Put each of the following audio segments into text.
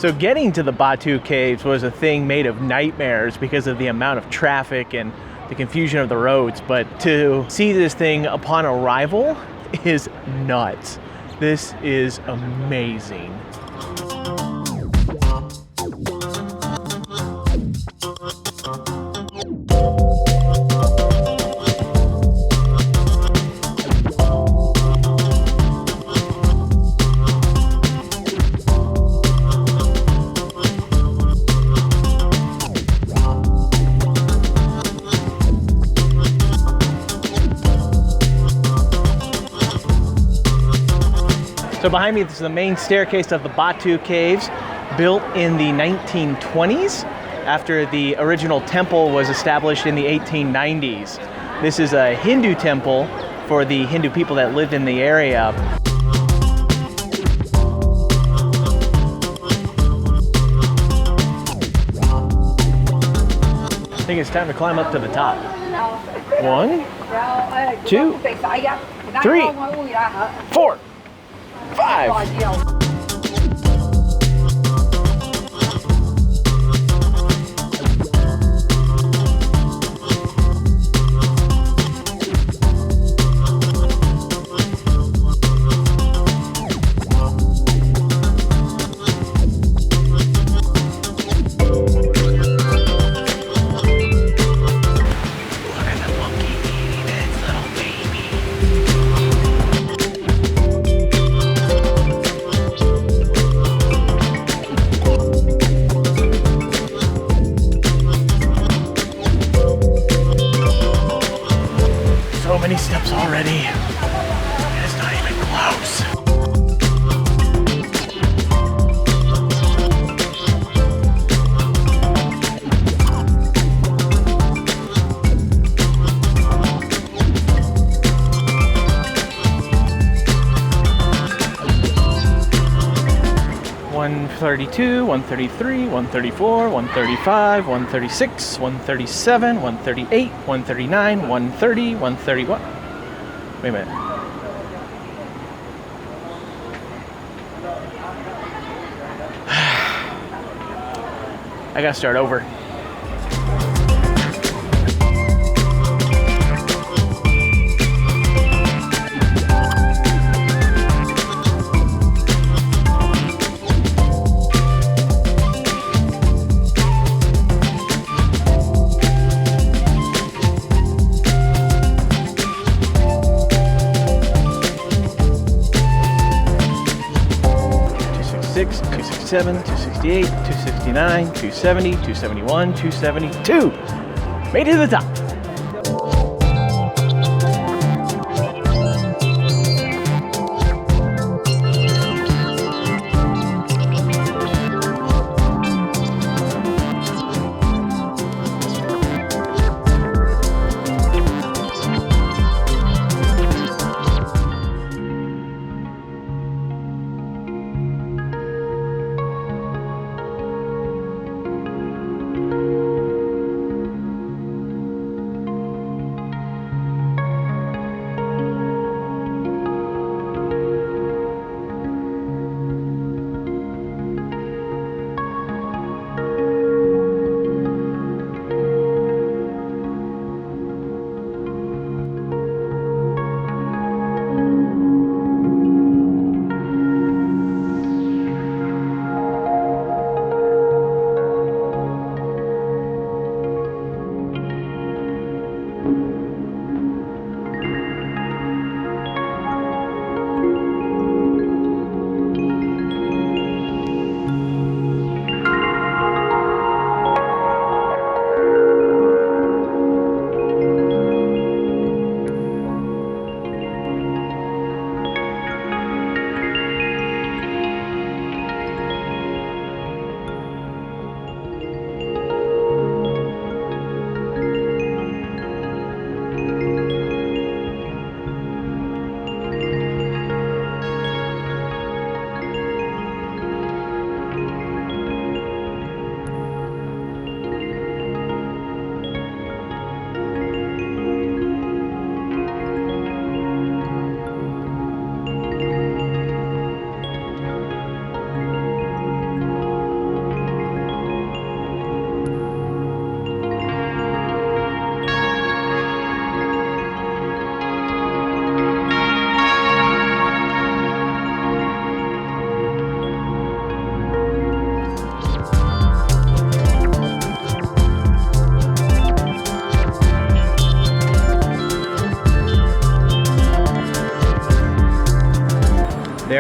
So getting to the Batu Caves was a thing made of nightmares because of the amount of traffic and the confusion of the roads. But to see this thing upon arrival is nuts. This is amazing. So behind me, this is the main staircase of the Batu Caves, built in the 1920s after the original temple was established in the 1890s. This is a Hindu temple for the Hindu people that lived in the area. I think it's time to climb up to the top. 1, 2, 3, 4, 5. So many steps already. It's not even close. $132, $133, $134, $135, $136, $137, $138, $139, $130, $131. Wait a minute. I gotta start over. $266, $267, $268, $269, $270, $271, $272. Made it to the top.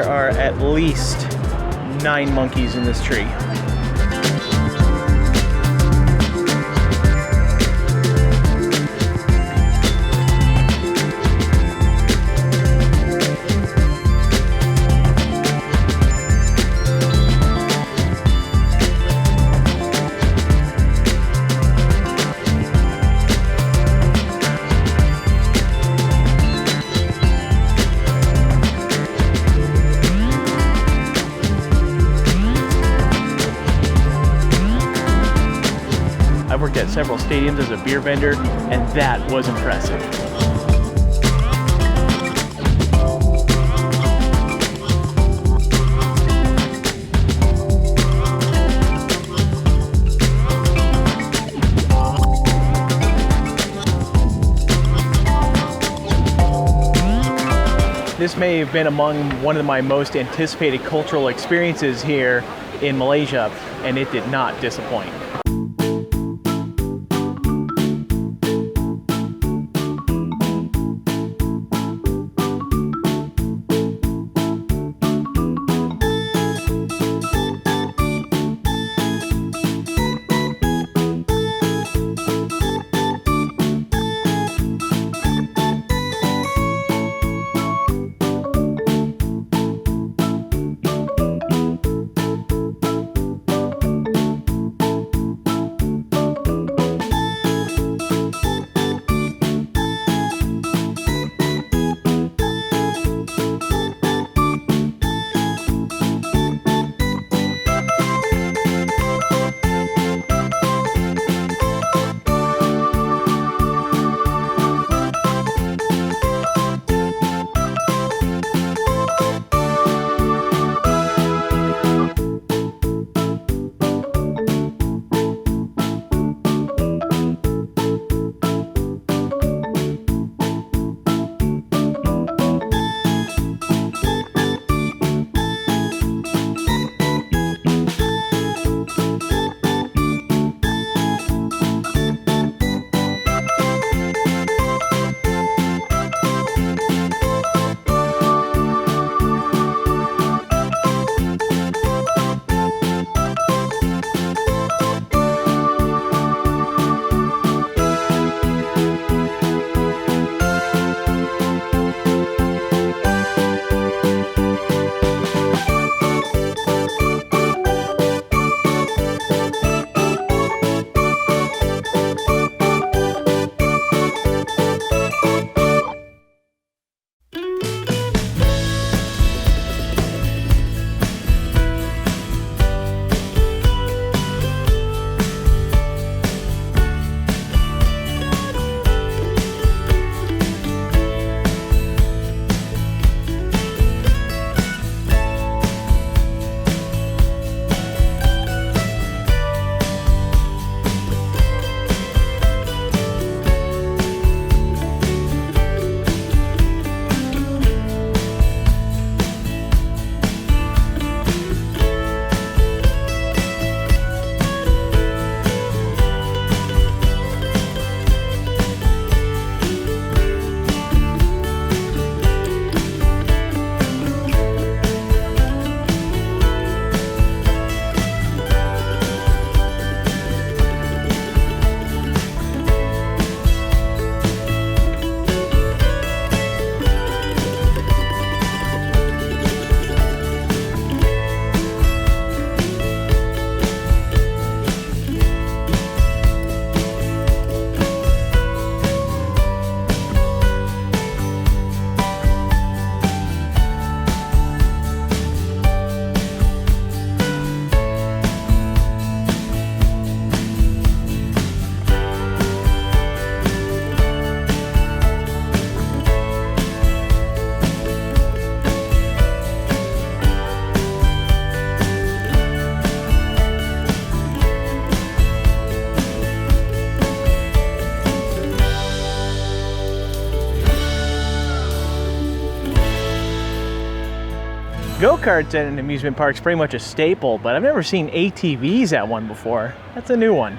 there are at least 9 monkeys in this tree. I've worked at several stadiums as a beer vendor, and that was impressive. This may have been among one of my most anticipated cultural experiences here in Malaysia, and it did not disappoint. Go-karts at an amusement park is pretty much a staple, but I've never seen ATVs at one before. That's a new one.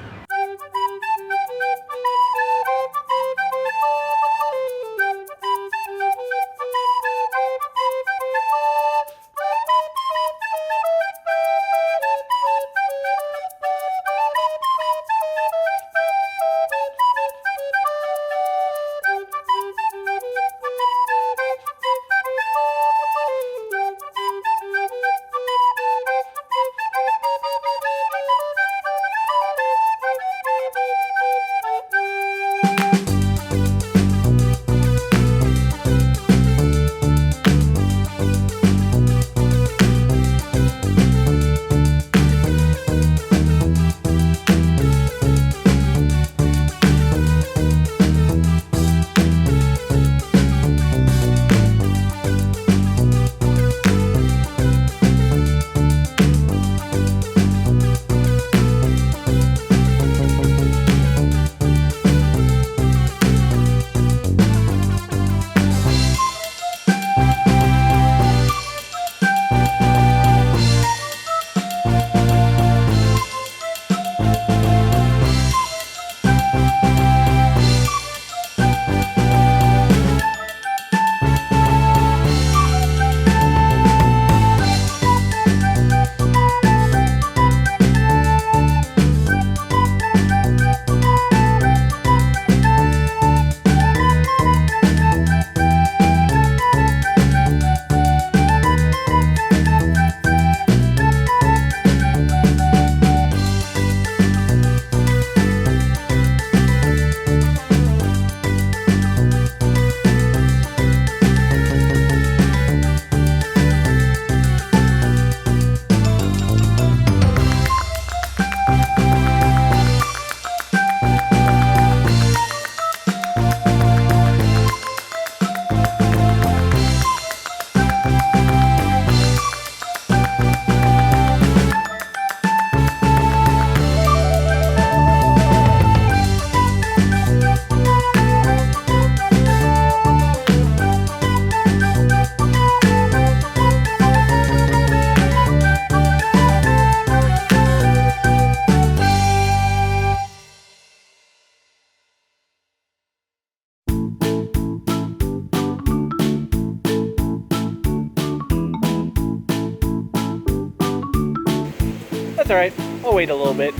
That's all right. I'll wait a little bit.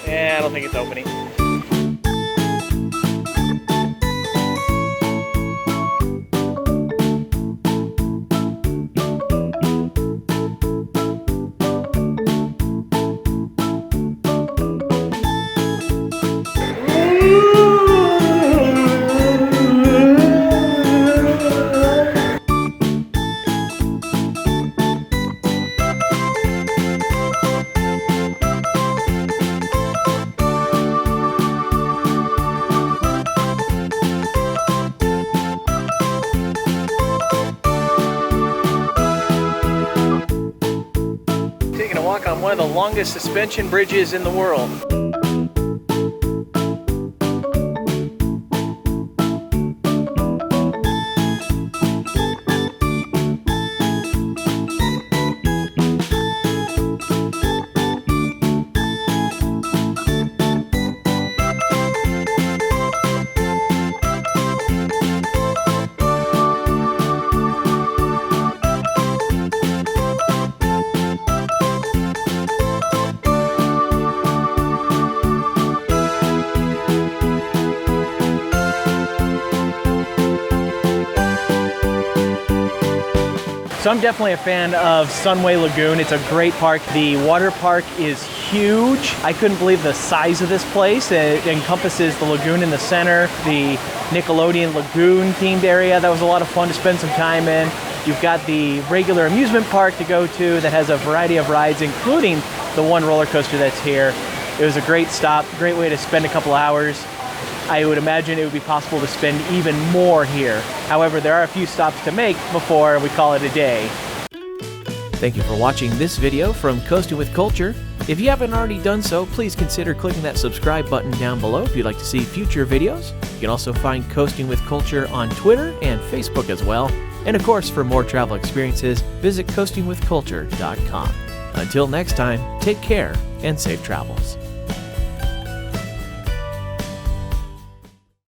Yeah, I don't think it's opening. Taking a walk on one of the longest suspension bridges in the world. So I'm definitely a fan of Sunway Lagoon. It's a great park. The water park is huge. I couldn't believe the size of this place. It encompasses the lagoon in the center, the Nickelodeon Lagoon themed area. That was a lot of fun to spend some time in. You've got the regular amusement park to go to that has a variety of rides, including the one roller coaster that's here. It was a great stop, great way to spend a couple hours. I would imagine it would be possible to spend even more here. However, there are a few stops to make before we call it a day. Thank you for watching this video from Coasting with Culture. If you haven't already done so, please consider clicking that subscribe button down below if you'd like to see future videos. You can also find Coasting with Culture on Twitter and Facebook as well. And of course, for more travel experiences, visit coastingwithculture.com. Until next time, take care and safe travels.